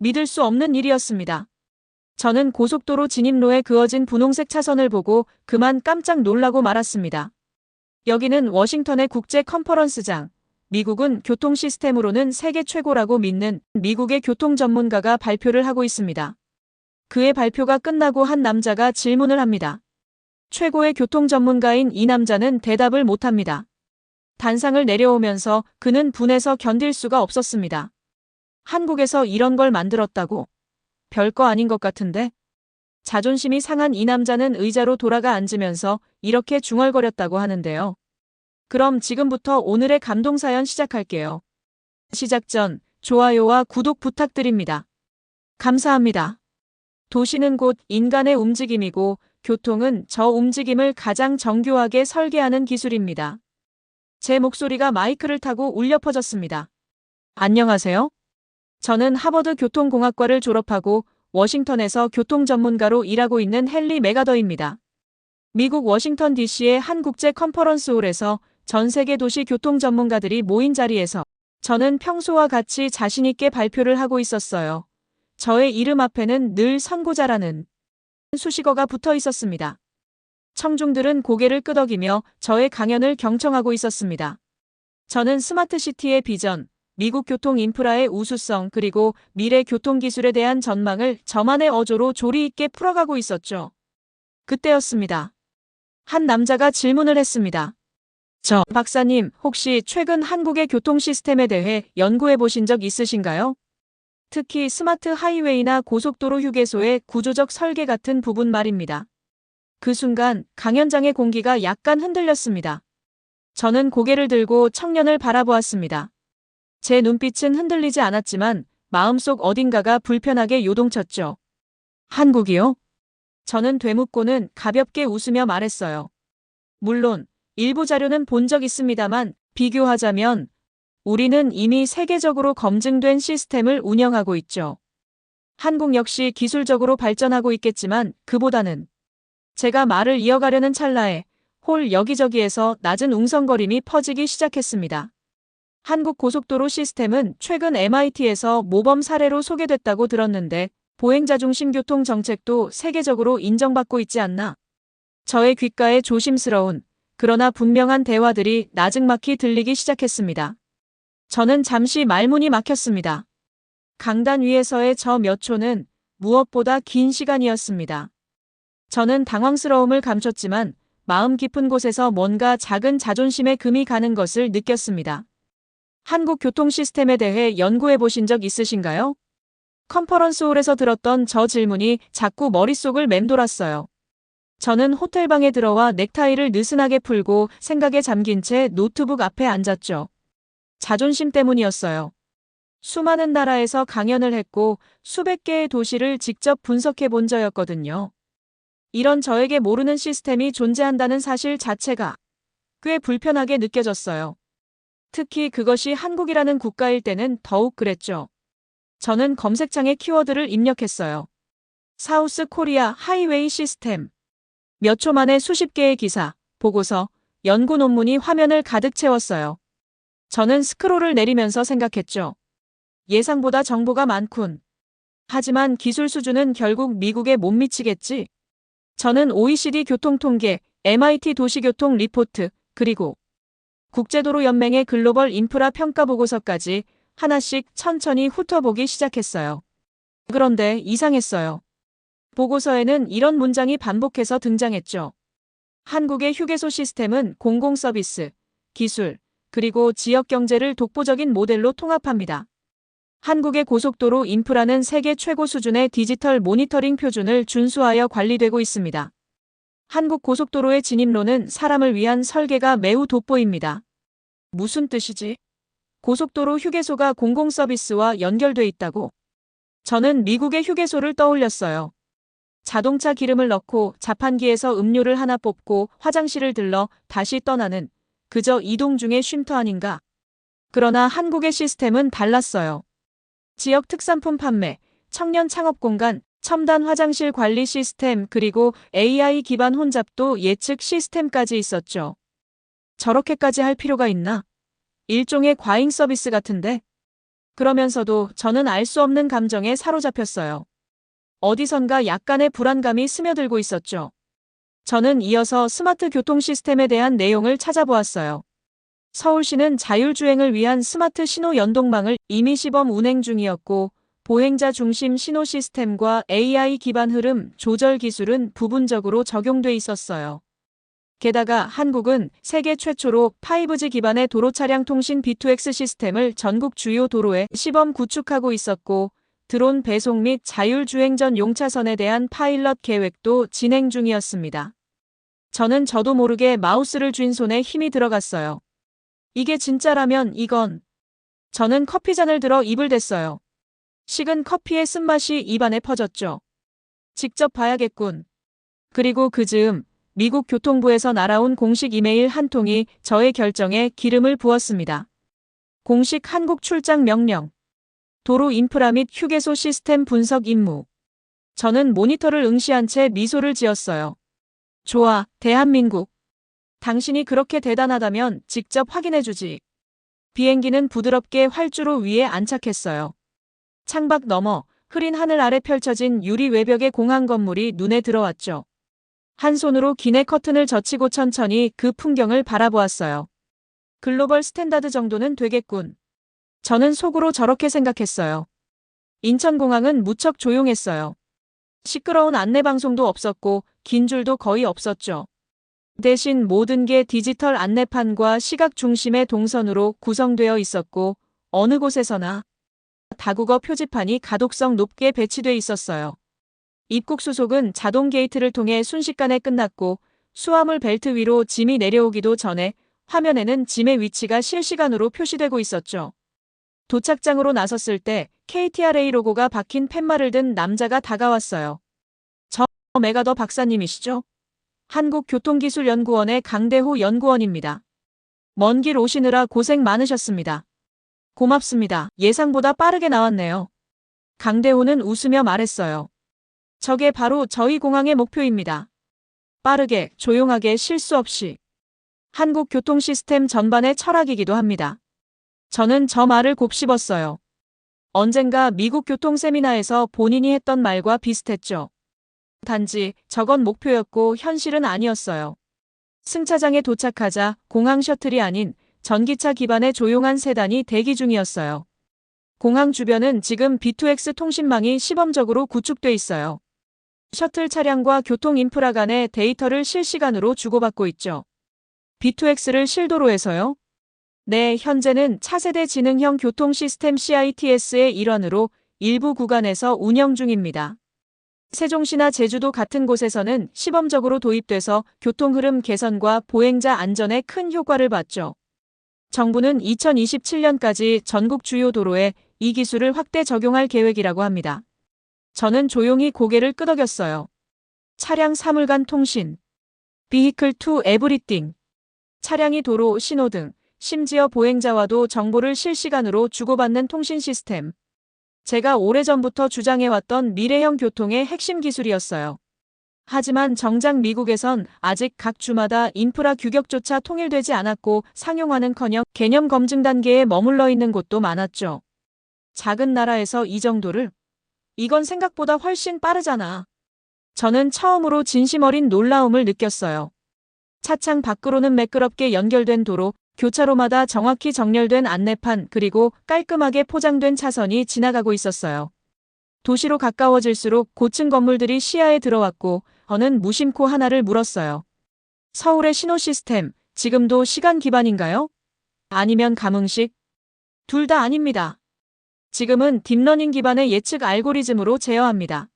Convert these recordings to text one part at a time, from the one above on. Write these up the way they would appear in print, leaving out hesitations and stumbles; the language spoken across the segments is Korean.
믿을 수 없는 일이었습니다. 저는 고속도로 진입로에 그어진 분홍색 차선을 보고 그만 깜짝 놀라고 말았습니다. 여기는 워싱턴의 국제 컨퍼런스장. 미국은 교통 시스템으로는 세계 최고라고 믿는 미국의 교통 전문가가 발표를 하고 있습니다. 그의 발표가 끝나고 한 남자가 질문을 합니다. 최고의 교통 전문가인 이 남자는 대답을 못합니다. 단상을 내려오면서 그는 분해서 견딜 수가 없었습니다. 한국에서 이런 걸 만들었다고? 별거 아닌 것 같은데? 자존심이 상한 이 남자는 의자로 돌아가 앉으면서 이렇게 중얼거렸다고 하는데요. 그럼 지금부터 오늘의 감동사연 시작할게요. 시작 전 좋아요와 구독 부탁드립니다. 감사합니다. 도시는 곧 인간의 움직임이고 교통은 저 움직임을 가장 정교하게 설계하는 기술입니다. 제 목소리가 마이크를 타고 울려 퍼졌습니다. 안녕하세요. 저는 하버드 교통공학과를 졸업하고 워싱턴에서 교통 전문가로 일하고 있는 헨리 메가더입니다. 미국 워싱턴 DC의 한 국제 컨퍼런스홀에서 전 세계 도시 교통 전문가들이 모인 자리에서 저는 평소와 같이 자신 있게 발표를 하고 있었어요. 저의 이름 앞에는 늘 선고자라는 수식어가 붙어 있었습니다. 청중들은 고개를 끄덕이며 저의 강연을 경청하고 있었습니다. 저는 스마트시티의 비전, 미국 교통 인프라의 우수성 그리고 미래 교통기술에 대한 전망을 저만의 어조로 조리 있게 풀어가고 있었죠. 그때였습니다. 한 남자가 질문을 했습니다. 박사님, 혹시 최근 한국의 교통 시스템에 대해 연구해 보신 적 있으신가요? 특히 스마트 하이웨이나 고속도로 휴게소의 구조적 설계 같은 부분 말입니다. 그 순간 강연장의 공기가 약간 흔들렸습니다. 저는 고개를 들고 청년을 바라보았습니다. 제 눈빛은 흔들리지 않았지만 마음속 어딘가가 불편하게 요동쳤죠. 한국이요? 저는 되묻고는 가볍게 웃으며 말했어요. 물론 일부 자료는 본 적 있습니다만 비교하자면 우리는 이미 세계적으로 검증된 시스템을 운영하고 있죠. 한국 역시 기술적으로 발전하고 있겠지만 그보다는 제가 말을 이어가려는 찰나에 홀 여기저기에서 낮은 웅성거림이 퍼지기 시작했습니다. 한국 고속도로 시스템은 최근 MIT에서 모범 사례로 소개됐다고 들었는데 보행자 중심 교통 정책도 세계적으로 인정받고 있지 않나? 저의 귓가에 조심스러운 그러나 분명한 대화들이 나직막히 들리기 시작했습니다. 저는 잠시 말문이 막혔습니다. 강단 위에서의 저 몇 초는 무엇보다 긴 시간이었습니다. 저는 당황스러움을 감췄지만 마음 깊은 곳에서 뭔가 작은 자존심의 금이 가는 것을 느꼈습니다. 한국 교통 시스템에 대해 연구해 보신 적 있으신가요? 컨퍼런스홀에서 들었던 저 질문이 자꾸 머릿속을 맴돌았어요. 저는 호텔방에 들어와 넥타이를 느슨하게 풀고 생각에 잠긴 채 노트북 앞에 앉았죠. 자존심 때문이었어요. 수많은 나라에서 강연을 했고 수백 개의 도시를 직접 분석해 본 저였거든요. 이런 저에게 모르는 시스템이 존재한다는 사실 자체가 꽤 불편하게 느껴졌어요. 특히 그것이 한국이라는 국가일 때는 더욱 그랬죠. 저는 검색창에 키워드를 입력했어요. 사우스 코리아 하이웨이 시스템. 몇 초 만에 수십 개의 기사, 보고서, 연구 논문이 화면을 가득 채웠어요. 저는 스크롤을 내리면서 생각했죠. 예상보다 정보가 많군. 하지만 기술 수준은 결국 미국에 못 미치겠지. 저는 OECD 교통통계, MIT 도시교통 리포트, 그리고 국제도로연맹의 글로벌 인프라 평가 보고서까지 하나씩 천천히 훑어보기 시작했어요. 그런데 이상했어요. 보고서에는 이런 문장이 반복해서 등장했죠. 한국의 휴게소 시스템은 공공서비스, 기술, 그리고 지역경제를 독보적인 모델로 통합합니다. 한국의 고속도로 인프라는 세계 최고 수준의 디지털 모니터링 표준을 준수하여 관리되고 있습니다. 한국 고속도로의 진입로는 사람을 위한 설계가 매우 돋보입니다. 무슨 뜻이지? 고속도로 휴게소가 공공서비스와 연결돼 있다고? 저는 미국의 휴게소를 떠올렸어요. 자동차 기름을 넣고 자판기에서 음료를 하나 뽑고 화장실을 들러 다시 떠나는 그저 이동 중의 쉼터 아닌가? 그러나 한국의 시스템은 달랐어요. 지역 특산품 판매, 청년 창업 공간, 첨단 화장실 관리 시스템 그리고 AI 기반 혼잡도 예측 시스템까지 있었죠. 저렇게까지 할 필요가 있나? 일종의 과잉 서비스 같은데? 그러면서도 저는 알 수 없는 감정에 사로잡혔어요. 어디선가 약간의 불안감이 스며들고 있었죠. 저는 이어서 스마트 교통 시스템에 대한 내용을 찾아보았어요. 서울시는 자율주행을 위한 스마트 신호 연동망을 이미 시범 운행 중이었고, 보행자 중심 신호 시스템과 AI 기반 흐름 조절 기술은 부분적으로 적용돼 있었어요. 게다가 한국은 세계 최초로 5G 기반의 도로 차량 통신 B2X 시스템을 전국 주요 도로에 시범 구축하고 있었고, 드론 배송 및 자율주행 전 용차선에 대한 파일럿 계획도 진행 중이었습니다. 저도 모르게 마우스를 쥔 손에 힘이 들어갔어요. 이게 진짜라면 이건. 저는 커피잔을 들어 입을 댔어요. 식은 커피의 쓴맛이 입안에 퍼졌죠. 직접 봐야겠군. 그리고 그 즈음 미국 교통부에서 날아온 공식 이메일 한 통이 저의 결정에 기름을 부었습니다. 공식 한국 출장 명령. 도로 인프라 및 휴게소 시스템 분석 임무. 저는 모니터를 응시한 채 미소를 지었어요. 좋아, 대한민국. 당신이 그렇게 대단하다면 직접 확인해주지. 비행기는 부드럽게 활주로 위에 안착했어요. 창밖 너머 흐린 하늘 아래 펼쳐진 유리 외벽의 공항 건물이 눈에 들어왔죠. 한 손으로 기내 커튼을 젖히고 천천히 그 풍경을 바라보았어요. 글로벌 스탠다드 정도는 되겠군. 저는 속으로 저렇게 생각했어요. 인천공항은 무척 조용했어요. 시끄러운 안내방송도 없었고 긴 줄도 거의 없었죠. 대신 모든 게 디지털 안내판과 시각 중심의 동선으로 구성되어 있었고 어느 곳에서나 다국어 표지판이 가독성 높게 배치돼 있었어요. 입국 수속은 자동 게이트를 통해 순식간에 끝났고 수화물 벨트 위로 짐이 내려오기도 전에 화면에는 짐의 위치가 실시간으로 표시되고 있었죠. 도착장으로 나섰을 때 KTRA 로고가 박힌 팻말을 든 남자가 다가왔어요. 저 메가더 박사님이시죠? 한국교통기술연구원의 강대호 연구원입니다. 먼 길 오시느라 고생 많으셨습니다. 고맙습니다. 예상보다 빠르게 나왔네요. 강대호는 웃으며 말했어요. 저게 바로 저희 공항의 목표입니다. 빠르게, 조용하게 실수 없이. 한국 교통 시스템 전반의 철학이기도 합니다. 저는 저 말을 곱씹었어요. 언젠가 미국 교통 세미나에서 본인이 했던 말과 비슷했죠. 단지 저건 목표였고 현실은 아니었어요. 승차장에 도착하자 공항 셔틀이 아닌 전기차 기반의 조용한 세단이 대기 중이었어요. 공항 주변은 지금 B2X 통신망이 시범적으로 구축돼 있어요. 셔틀 차량과 교통 인프라 간의 데이터를 실시간으로 주고받고 있죠. B2X를 실도로에서요? 네, 현재는 차세대 지능형 교통 시스템 CITS의 일환으로 일부 구간에서 운영 중입니다. 세종시나 제주도 같은 곳에서는 시범적으로 도입돼서 교통 흐름 개선과 보행자 안전에 큰 효과를 봤죠. 정부는 2027년까지 전국 주요 도로에 이 기술을 확대 적용할 계획이라고 합니다. 저는 조용히 고개를 끄덕였어요. 차량 사물간 통신. Vehicle to Everything. 차량이 도로, 신호등, 심지어 보행자와도 정보를 실시간으로 주고받는 통신 시스템. 제가 오래전부터 주장해왔던 미래형 교통의 핵심 기술이었어요. 하지만 정작 미국에선 아직 각 주마다 인프라 규격조차 통일되지 않았고 상용화는커녕 개념 검증 단계에 머물러 있는 곳도 많았죠. 작은 나라에서 이 정도를? 이건 생각보다 훨씬 빠르잖아. 저는 처음으로 진심 어린 놀라움을 느꼈어요. 차창 밖으로는 매끄럽게 연결된 도로, 교차로마다 정확히 정렬된 안내판, 그리고 깔끔하게 포장된 차선이 지나가고 있었어요. 도시로 가까워질수록 고층 건물들이 시야에 들어왔고 저는 무심코 하나를 물었어요. 서울의 신호 시스템, 지금도 시간 기반인가요? 아니면 감응식? 둘 다 아닙니다. 지금은 딥러닝 기반의 예측 알고리즘으로 제어합니다.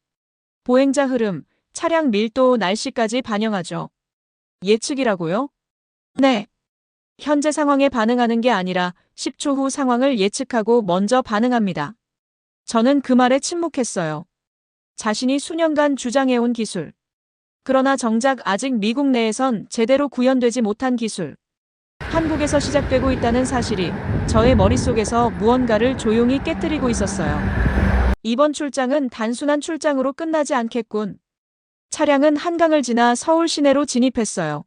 보행자 흐름, 차량 밀도, 날씨까지 반영하죠. 예측이라고요? 네. 현재 상황에 반응하는 게 아니라 10초 후 상황을 예측하고 먼저 반응합니다. 저는 그 말에 침묵했어요. 자신이 수년간 주장해온 기술. 그러나 정작 아직 미국 내에선 제대로 구현되지 못한 기술. 한국에서 시작되고 있다는 사실이 저의 머릿속에서 무언가를 조용히 깨뜨리고 있었어요. 이번 출장은 단순한 출장으로 끝나지 않겠군. 차량은 한강을 지나 서울 시내로 진입했어요.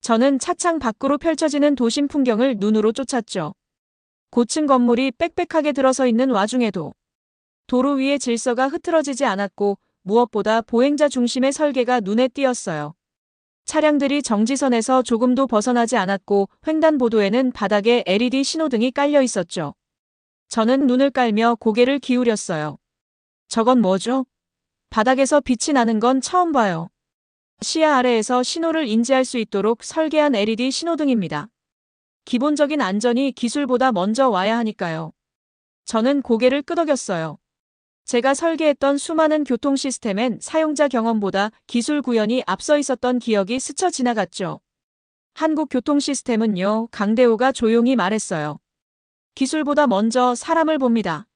저는 차창 밖으로 펼쳐지는 도심 풍경을 눈으로 쫓았죠. 고층 건물이 빽빽하게 들어서 있는 와중에도 도로 위의 질서가 흐트러지지 않았고 무엇보다 보행자 중심의 설계가 눈에 띄었어요. 차량들이 정지선에서 조금도 벗어나지 않았고 횡단보도에는 바닥에 LED 신호등이 깔려 있었죠. 저는 눈을 깔며 고개를 기울였어요. 저건 뭐죠? 바닥에서 빛이 나는 건 처음 봐요. 시야 아래에서 신호를 인지할 수 있도록 설계한 LED 신호등입니다. 기본적인 안전이 기술보다 먼저 와야 하니까요. 저는 고개를 끄덕였어요. 제가 설계했던 수많은 교통 시스템엔 사용자 경험보다 기술 구현이 앞서 있었던 기억이 스쳐 지나갔죠. 한국 교통 시스템은요, 강대호가 조용히 말했어요. 기술보다 먼저 사람을 봅니다.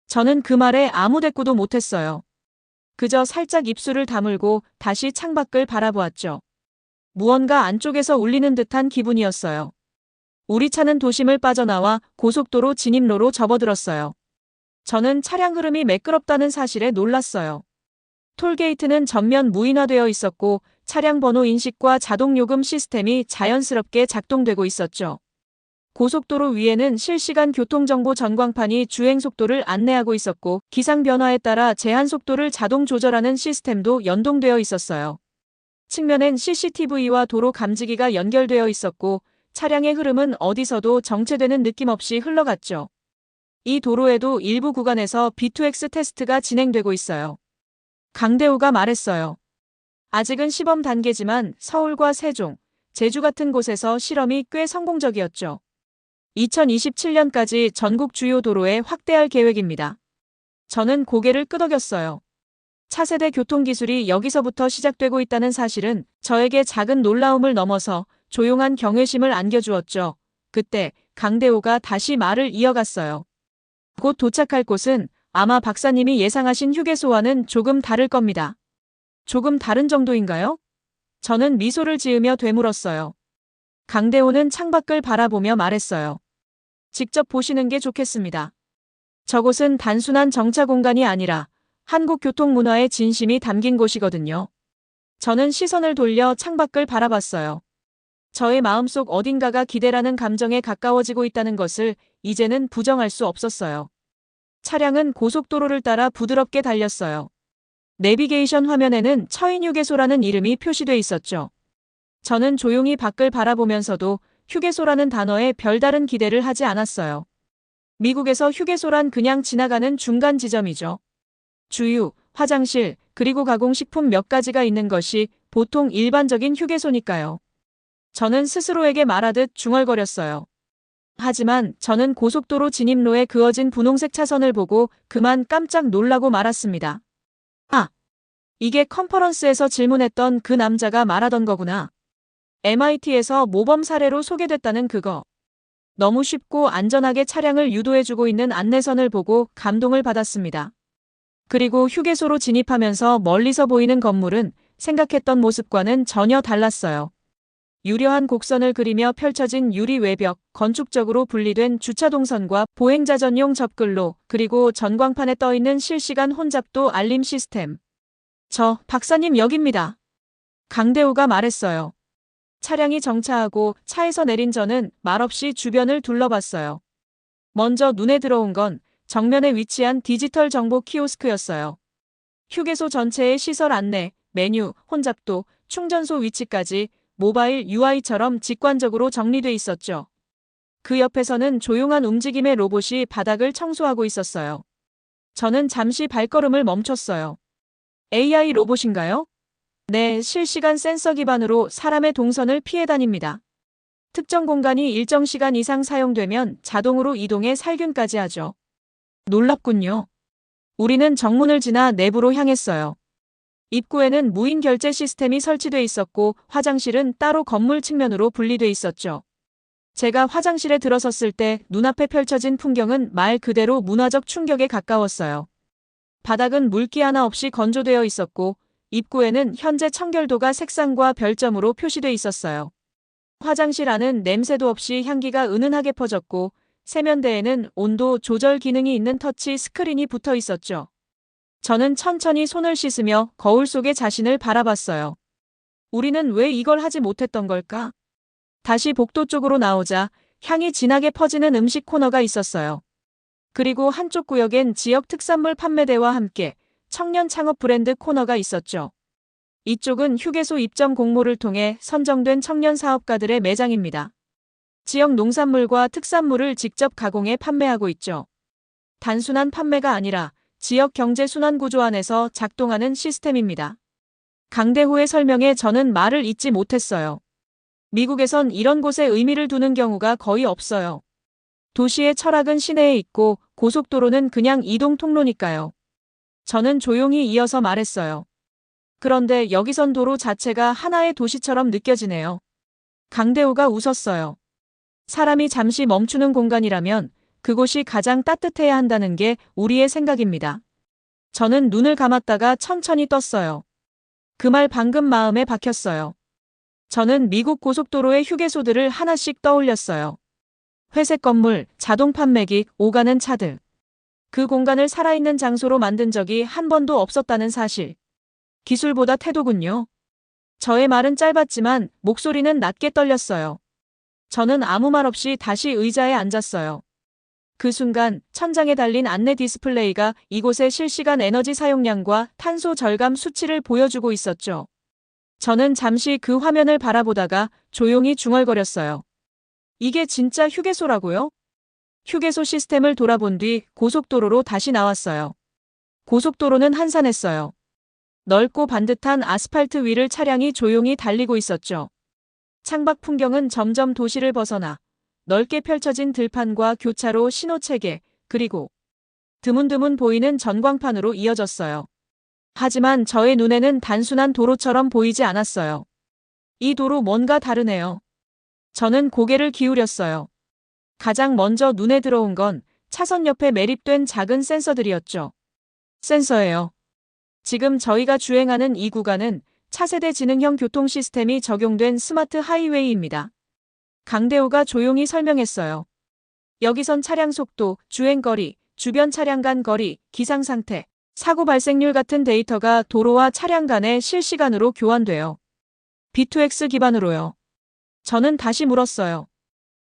저는 그 말에 아무 대꾸도 못했어요. 그저 살짝 입술을 다물고 다시 창밖을 바라보았죠. 무언가 안쪽에서 울리는 듯한 기분이었어요. 우리 차는 도심을 빠져나와 고속도로 진입로로 접어들었어요. 저는 차량 흐름이 매끄럽다는 사실에 놀랐어요. 톨게이트는 전면 무인화되어 있었고 차량 번호 인식과 자동 요금 시스템이 자연스럽게 작동되고 있었죠. 고속도로 위에는 실시간 교통정보 전광판이 주행 속도를 안내하고 있었고 기상 변화에 따라 제한 속도를 자동 조절하는 시스템도 연동되어 있었어요. 측면엔 CCTV와 도로 감지기가 연결되어 있었고 차량의 흐름은 어디서도 정체되는 느낌 없이 흘러갔죠. 이 도로에도 일부 구간에서 B2X 테스트가 진행되고 있어요. 강대호가 말했어요. 아직은 시범 단계지만 서울과 세종, 제주 같은 곳에서 실험이 꽤 성공적이었죠. 2027년까지 전국 주요 도로에 확대할 계획입니다. 저는 고개를 끄덕였어요. 차세대 교통기술이 여기서부터 시작되고 있다는 사실은 저에게 작은 놀라움을 넘어서 조용한 경외심을 안겨주었죠. 그때 강대호가 다시 말을 이어갔어요. 곧 도착할 곳은 아마 박사님이 예상하신 휴게소와는 조금 다를 겁니다. 조금 다른 정도인가요? 저는 미소를 지으며 되물었어요. 강대호는 창밖을 바라보며 말했어요. 직접 보시는 게 좋겠습니다. 저곳은 단순한 정차 공간이 아니라 한국 교통 문화의 진심이 담긴 곳이거든요. 저는 시선을 돌려 창밖을 바라봤어요. 저의 마음속 어딘가가 기대라는 감정에 가까워지고 있다는 것을 이제는 부정할 수 없었어요. 차량은 고속도로를 따라 부드럽게 달렸어요. 내비게이션 화면에는 처인휴게소라는 이름이 표시돼 있었죠. 저는 조용히 밖을 바라보면서도 휴게소라는 단어에 별다른 기대를 하지 않았어요. 미국에서 휴게소란 그냥 지나가는 중간 지점이죠. 주유, 화장실, 그리고 가공식품 몇 가지가 있는 것이 보통 일반적인 휴게소니까요. 저는 스스로에게 말하듯 중얼거렸어요. 하지만 저는 고속도로 진입로에 그어진 분홍색 차선을 보고 그만 깜짝 놀라고 말았습니다. 아, 이게 컨퍼런스에서 질문했던 그 남자가 말하던 거구나. MIT에서 모범 사례로 소개됐다는 그거. 너무 쉽고 안전하게 차량을 유도해주고 있는 안내선을 보고 감동을 받았습니다. 그리고 휴게소로 진입하면서 멀리서 보이는 건물은 생각했던 모습과는 전혀 달랐어요. 유려한 곡선을 그리며 펼쳐진 유리 외벽, 건축적으로 분리된 주차 동선과 보행자 전용 접근로, 그리고 전광판에 떠있는 실시간 혼잡도 알림 시스템. 저, 박사님 여깁니다. 강대호가 말했어요. 차량이 정차하고 차에서 내린 저는 말없이 주변을 둘러봤어요. 먼저 눈에 들어온 건 정면에 위치한 디지털 정보 키오스크였어요. 휴게소 전체의 시설 안내, 메뉴, 혼잡도, 충전소 위치까지 모바일 UI처럼 직관적으로 정리돼 있었죠. 그 옆에서는 조용한 움직임의 로봇이 바닥을 청소하고 있었어요. 저는 잠시 발걸음을 멈췄어요. AI 로봇인가요? 네, 실시간 센서 기반으로 사람의 동선을 피해 다닙니다. 특정 공간이 일정 시간 이상 사용되면 자동으로 이동해 살균까지 하죠. 놀랍군요. 우리는 정문을 지나 내부로 향했어요. 입구에는 무인 결제 시스템이 설치돼 있었고 화장실은 따로 건물 측면으로 분리돼 있었죠. 제가 화장실에 들어섰을 때 눈앞에 펼쳐진 풍경은 말 그대로 문화적 충격에 가까웠어요. 바닥은 물기 하나 없이 건조되어 있었고 입구에는 현재 청결도가 색상과 별점으로 표시돼 있었어요. 화장실 안은 냄새도 없이 향기가 은은하게 퍼졌고 세면대에는 온도 조절 기능이 있는 터치 스크린이 붙어 있었죠. 저는 천천히 손을 씻으며 거울 속의 자신을 바라봤어요. 우리는 왜 이걸 하지 못했던 걸까? 다시 복도 쪽으로 나오자 향이 진하게 퍼지는 음식 코너가 있었어요. 그리고 한쪽 구역엔 지역 특산물 판매대와 함께 청년 창업 브랜드 코너가 있었죠. 이쪽은 휴게소 입점 공모를 통해 선정된 청년 사업가들의 매장입니다. 지역 농산물과 특산물을 직접 가공해 판매하고 있죠. 단순한 판매가 아니라 지역 경제 순환 구조 안에서 작동하는 시스템입니다. 강대호의 설명에 저는 말을 잇지 못했어요. 미국에선 이런 곳에 의미를 두는 경우가 거의 없어요. 도시의 철학은 시내에 있고 고속도로는 그냥 이동 통로니까요. 저는 조용히 이어서 말했어요. 그런데 여기선 도로 자체가 하나의 도시처럼 느껴지네요. 강대호가 웃었어요. 사람이 잠시 멈추는 공간이라면 그곳이 가장 따뜻해야 한다는 게 우리의 생각입니다. 저는 눈을 감았다가 천천히 떴어요. 그 말 방금 마음에 박혔어요. 저는 미국 고속도로의 휴게소들을 하나씩 떠올렸어요. 회색 건물, 자동 판매기, 오가는 차들. 그 공간을 살아있는 장소로 만든 적이 한 번도 없었다는 사실. 기술보다 태도군요. 저의 말은 짧았지만 목소리는 낮게 떨렸어요. 저는 아무 말 없이 다시 의자에 앉았어요. 그 순간 천장에 달린 안내 디스플레이가 이곳의 실시간 에너지 사용량과 탄소 절감 수치를 보여주고 있었죠. 저는 잠시 그 화면을 바라보다가 조용히 중얼거렸어요. 이게 진짜 휴게소라고요? 휴게소 시스템을 돌아본 뒤 고속도로로 다시 나왔어요. 고속도로는 한산했어요. 넓고 반듯한 아스팔트 위를 차량이 조용히 달리고 있었죠. 창밖 풍경은 점점 도시를 벗어나 넓게 펼쳐진 들판과 교차로 신호체계, 그리고 드문드문 보이는 전광판으로 이어졌어요. 하지만 저의 눈에는 단순한 도로처럼 보이지 않았어요. 이 도로 뭔가 다르네요. 저는 고개를 기울였어요. 가장 먼저 눈에 들어온 건 차선 옆에 매립된 작은 센서들이었죠. 센서예요. 지금 저희가 주행하는 이 구간은 차세대 지능형 교통 시스템이 적용된 스마트 하이웨이입니다. 강대호가 조용히 설명했어요. 여기선 차량 속도, 주행거리, 주변 차량 간 거리, 기상 상태, 사고 발생률 같은 데이터가 도로와 차량 간에 실시간으로 교환돼요. B2X 기반으로요. 저는 다시 물었어요.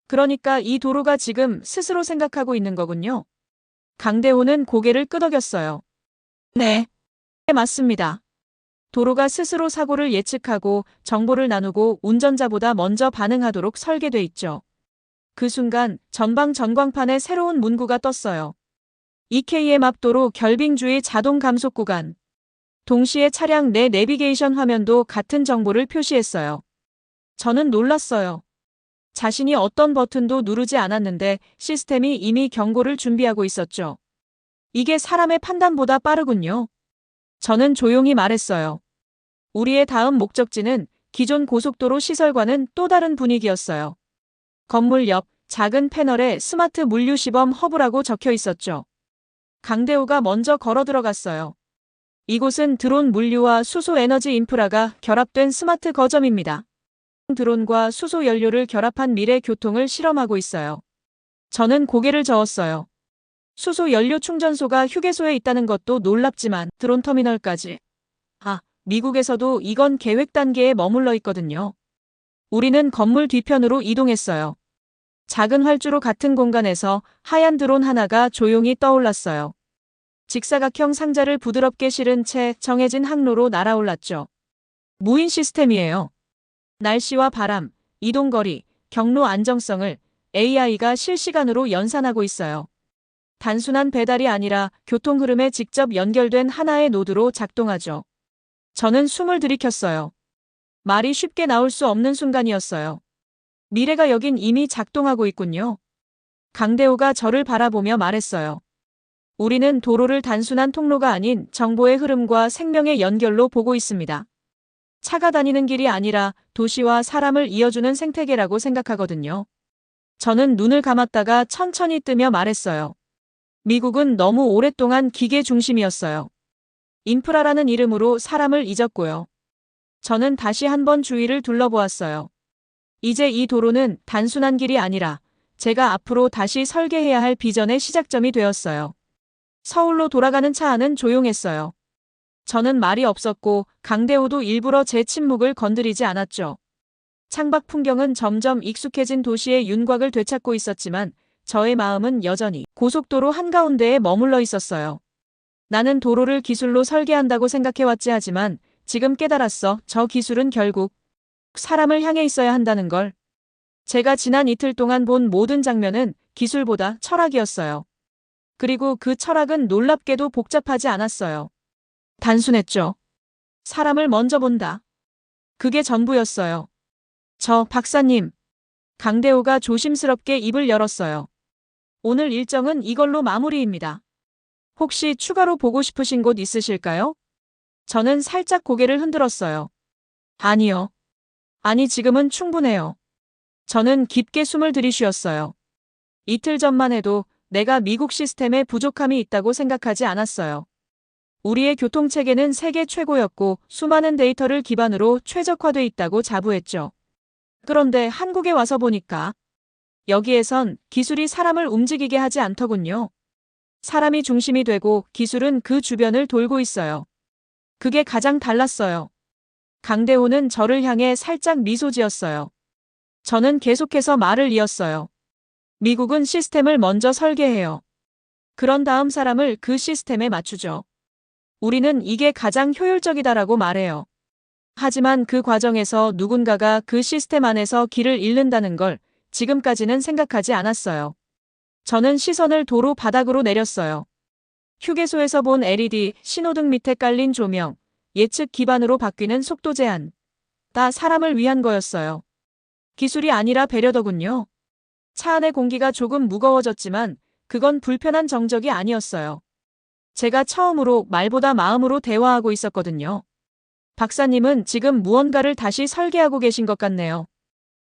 그러니까 이 도로가 지금 스스로 생각하고 있는 거군요. 강대호는 고개를 끄덕였어요. 네, 맞습니다. 도로가 스스로 사고를 예측하고 정보를 나누고 운전자보다 먼저 반응하도록 설계돼 있죠. 그 순간 전방 전광판에 새로운 문구가 떴어요. EKM 앞도로 결빙 주의 자동 감속 구간. 동시에 차량 내 내비게이션 화면도 같은 정보를 표시했어요. 저는 놀랐어요. 자신이 어떤 버튼도 누르지 않았는데 시스템이 이미 경고를 준비하고 있었죠. 이게 사람의 판단보다 빠르군요. 저는 조용히 말했어요. 우리의 다음 목적지는 기존 고속도로 시설과는 또 다른 분위기였어요. 건물 옆 작은 패널에 스마트 물류 시범 허브라고 적혀 있었죠. 강대호가 먼저 걸어 들어갔어요. 이곳은 드론 물류와 수소 에너지 인프라가 결합된 스마트 거점입니다. 드론과 수소 연료를 결합한 미래 교통을 실험하고 있어요. 저는 고개를 저었어요. 수소 연료 충전소가 휴게소에 있다는 것도 놀랍지만 드론 터미널까지. 미국에서도 이건 계획 단계에 머물러 있거든요. 우리는 건물 뒤편으로 이동했어요. 작은 활주로 같은 공간에서 하얀 드론 하나가 조용히 떠올랐어요. 직사각형 상자를 부드럽게 실은 채 정해진 항로로 날아올랐죠. 무인 시스템이에요. 날씨와 바람, 이동거리, 경로 안정성을 AI가 실시간으로 연산하고 있어요. 단순한 배달이 아니라 교통 흐름에 직접 연결된 하나의 노드로 작동하죠. 저는 숨을 들이켰어요. 말이 쉽게 나올 수 없는 순간이었어요. 미래가 여긴 이미 작동하고 있군요. 강대호가 저를 바라보며 말했어요. 우리는 도로를 단순한 통로가 아닌 정보의 흐름과 생명의 연결로 보고 있습니다. 차가 다니는 길이 아니라 도시와 사람을 이어주는 생태계라고 생각하거든요. 저는 눈을 감았다가 천천히 뜨며 말했어요. 미국은 너무 오랫동안 기계 중심이었어요. 인프라라는 이름으로 사람을 잊었고요. 저는 다시 한번 주위를 둘러보았어요. 이제 이 도로는 단순한 길이 아니라 제가 앞으로 다시 설계해야 할 비전의 시작점이 되었어요. 서울로 돌아가는 차 안은 조용했어요. 저는 말이 없었고 강대호도 일부러 제 침묵을 건드리지 않았죠. 창밖 풍경은 점점 익숙해진 도시의 윤곽을 되찾고 있었지만 저의 마음은 여전히 고속도로 한가운데에 머물러 있었어요. 나는 도로를 기술로 설계한다고 생각해왔지 하지만 지금 깨달았어. 저 기술은 결국 사람을 향해 있어야 한다는 걸. 제가 지난 이틀 동안 본 모든 장면은 기술보다 철학이었어요. 그리고 그 철학은 놀랍게도 복잡하지 않았어요. 단순했죠. 사람을 먼저 본다. 그게 전부였어요. 저 박사님. 강대호가 조심스럽게 입을 열었어요. 오늘 일정은 이걸로 마무리입니다. 혹시 추가로 보고 싶으신 곳 있으실까요? 저는 살짝 고개를 흔들었어요. 아니요. 아니, 지금은 충분해요. 저는 깊게 숨을 들이쉬었어요. 이틀 전만 해도 내가 미국 시스템에 부족함이 있다고 생각하지 않았어요. 우리의 교통체계는 세계 최고였고 수많은 데이터를 기반으로 최적화돼 있다고 자부했죠. 그런데 한국에 와서 보니까 여기에선 기술이 사람을 움직이게 하지 않더군요. 사람이 중심이 되고 기술은 그 주변을 돌고 있어요. 그게 가장 달랐어요. 강대호는 저를 향해 살짝 미소 지었어요. 저는 계속해서 말을 이었어요. 미국은 시스템을 먼저 설계해요. 그런 다음 사람을 그 시스템에 맞추죠. 우리는 이게 가장 효율적이다라고 말해요. 하지만 그 과정에서 누군가가 그 시스템 안에서 길을 잃는다는 걸 지금까지는 생각하지 않았어요. 저는 시선을 도로 바닥으로 내렸어요. 휴게소에서 본 LED 신호등 밑에 깔린 조명, 예측 기반으로 바뀌는 속도 제한. 다 사람을 위한 거였어요. 기술이 아니라 배려더군요. 차 안의 공기가 조금 무거워졌지만 그건 불편한 정적이 아니었어요. 제가 처음으로 말보다 마음으로 대화하고 있었거든요. 박사님은 지금 무언가를 다시 설계하고 계신 것 같네요.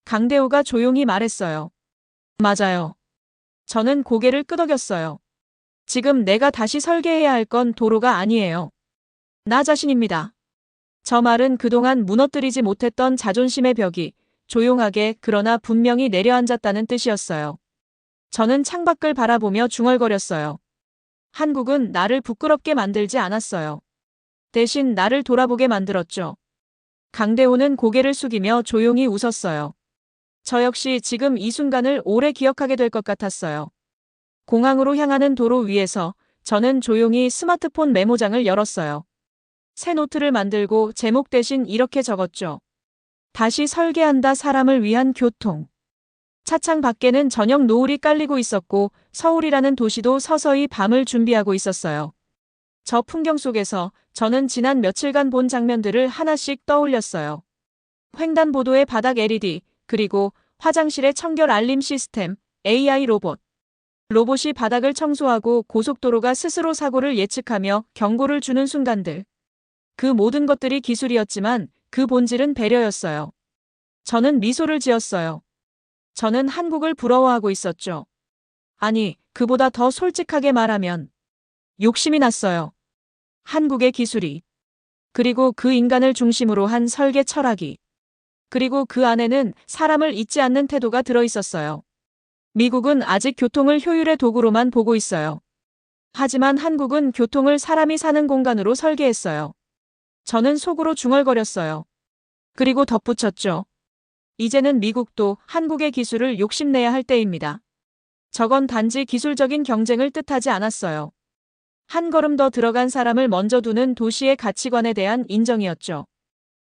강대호가 조용히 말했어요. 맞아요. 저는 고개를 끄덕였어요. 지금 내가 다시 설계해야 할 건 도로가 아니에요. 나 자신입니다. 저 말은 그동안 무너뜨리지 못했던 자존심의 벽이 조용하게 그러나 분명히 내려앉았다는 뜻이었어요. 저는 창밖을 바라보며 중얼거렸어요. 한국은 나를 부끄럽게 만들지 않았어요. 대신 나를 돌아보게 만들었죠. 강대호는 고개를 숙이며 조용히 웃었어요. 저 역시 지금 이 순간을 오래 기억하게 될 것 같았어요. 공항으로 향하는 도로 위에서 저는 조용히 스마트폰 메모장을 열었어요. 새 노트를 만들고 제목 대신 이렇게 적었죠. 다시 설계한다, 사람을 위한 교통. 차창 밖에는 저녁 노을이 깔리고 있었고 서울이라는 도시도 서서히 밤을 준비하고 있었어요. 저 풍경 속에서 저는 지난 며칠간 본 장면들을 하나씩 떠올렸어요. 횡단보도의 바닥 LED, 그리고 화장실의 청결 알림 시스템, AI 로봇. 로봇이 바닥을 청소하고 고속도로가 스스로 사고를 예측하며 경고를 주는 순간들. 그 모든 것들이 기술이었지만 그 본질은 배려였어요. 저는 미소를 지었어요. 저는 한국을 부러워하고 있었죠. 아니, 그보다 더 솔직하게 말하면 욕심이 났어요. 한국의 기술이. 그리고 그 인간을 중심으로 한 설계 철학이. 그리고 그 안에는 사람을 잊지 않는 태도가 들어있었어요. 미국은 아직 교통을 효율의 도구로만 보고 있어요. 하지만 한국은 교통을 사람이 사는 공간으로 설계했어요. 저는 속으로 중얼거렸어요. 그리고 덧붙였죠. 이제는 미국도 한국의 기술을 욕심내야 할 때입니다. 저건 단지 기술적인 경쟁을 뜻하지 않았어요. 한 걸음 더 들어간 사람을 먼저 두는 도시의 가치관에 대한 인정이었죠.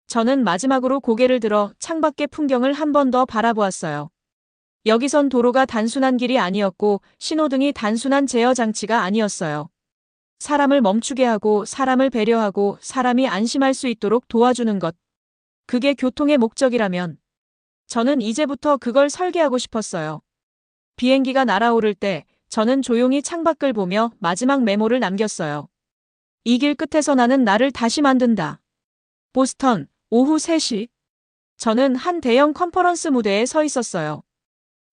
저는 마지막으로 고개를 들어 창밖의 풍경을 한 번 더 바라보았어요. 여기선 도로가 단순한 길이 아니었고 신호등이 단순한 제어 장치가 아니었어요. 사람을 멈추게 하고 사람을 배려하고 사람이 안심할 수 있도록 도와주는 것. 그게 교통의 목적이라면 저는 이제부터 그걸 설계하고 싶었어요. 비행기가 날아오를 때 저는 조용히 창밖을 보며 마지막 메모를 남겼어요. 이 길 끝에서 나는 나를 다시 만든다. 보스턴, 오후 3시. 저는 한 대형 컨퍼런스 무대에 서 있었어요.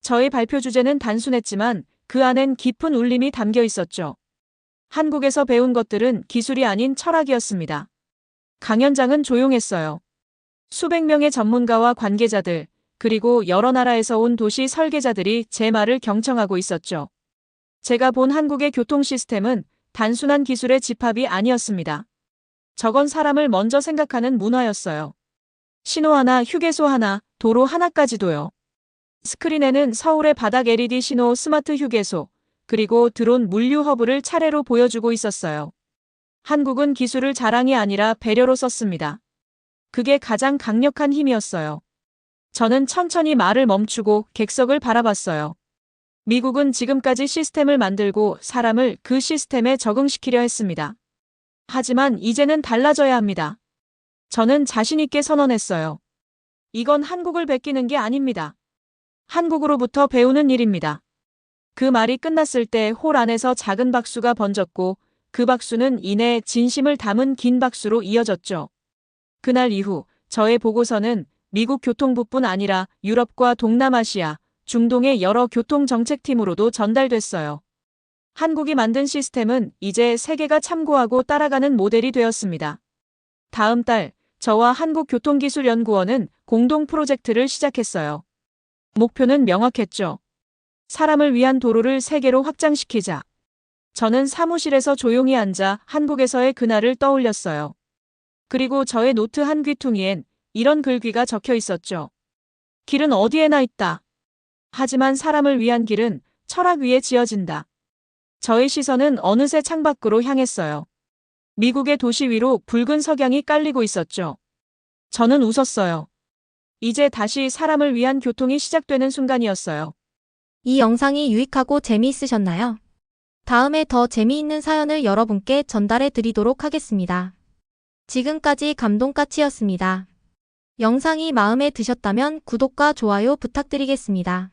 저의 발표 주제는 단순했지만 그 안엔 깊은 울림이 담겨 있었죠. 한국에서 배운 것들은 기술이 아닌 철학이었습니다. 강연장은 조용했어요. 수백 명의 전문가와 관계자들, 그리고 여러 나라에서 온 도시 설계자들이 제 말을 경청하고 있었죠. 제가 본 한국의 교통 시스템은 단순한 기술의 집합이 아니었습니다. 저건 사람을 먼저 생각하는 문화였어요. 신호 하나, 휴게소 하나, 도로 하나까지도요. 스크린에는 서울의 바닥 LED 신호 스마트 휴게소, 그리고 드론 물류 허브를 차례로 보여주고 있었어요. 한국은 기술을 자랑이 아니라 배려로 썼습니다. 그게 가장 강력한 힘이었어요. 저는 천천히 말을 멈추고 객석을 바라봤어요. 미국은 지금까지 시스템을 만들고 사람을 그 시스템에 적응시키려 했습니다. 하지만 이제는 달라져야 합니다. 저는 자신있게 선언했어요. 이건 한국을 베끼는 게 아닙니다. 한국으로부터 배우는 일입니다. 그 말이 끝났을 때 홀 안에서 작은 박수가 번졌고 그 박수는 이내 진심을 담은 긴 박수로 이어졌죠. 그날 이후 저의 보고서는 미국 교통부뿐 아니라 유럽과 동남아시아, 중동의 여러 교통정책팀으로도 전달됐어요. 한국이 만든 시스템은 이제 세계가 참고하고 따라가는 모델이 되었습니다. 다음 달 저와 한국교통기술연구원은 공동 프로젝트를 시작했어요. 목표는 명확했죠. 사람을 위한 도로를 세계로 확장시키자. 저는 사무실에서 조용히 앉아 한국에서의 그날을 떠올렸어요. 그리고 저의 노트 한 귀퉁이엔 이런 글귀가 적혀 있었죠. 길은 어디에나 있다. 하지만 사람을 위한 길은 철학 위에 지어진다. 저의 시선은 어느새 창밖으로 향했어요. 미국의 도시 위로 붉은 석양이 깔리고 있었죠. 저는 웃었어요. 이제 다시 사람을 위한 교통이 시작되는 순간이었어요. 이 영상이 유익하고 재미있으셨나요? 다음에 더 재미있는 사연을 여러분께 전달해 드리도록 하겠습니다. 지금까지 감동까치였습니다. 영상이 마음에 드셨다면 구독과 좋아요 부탁드리겠습니다.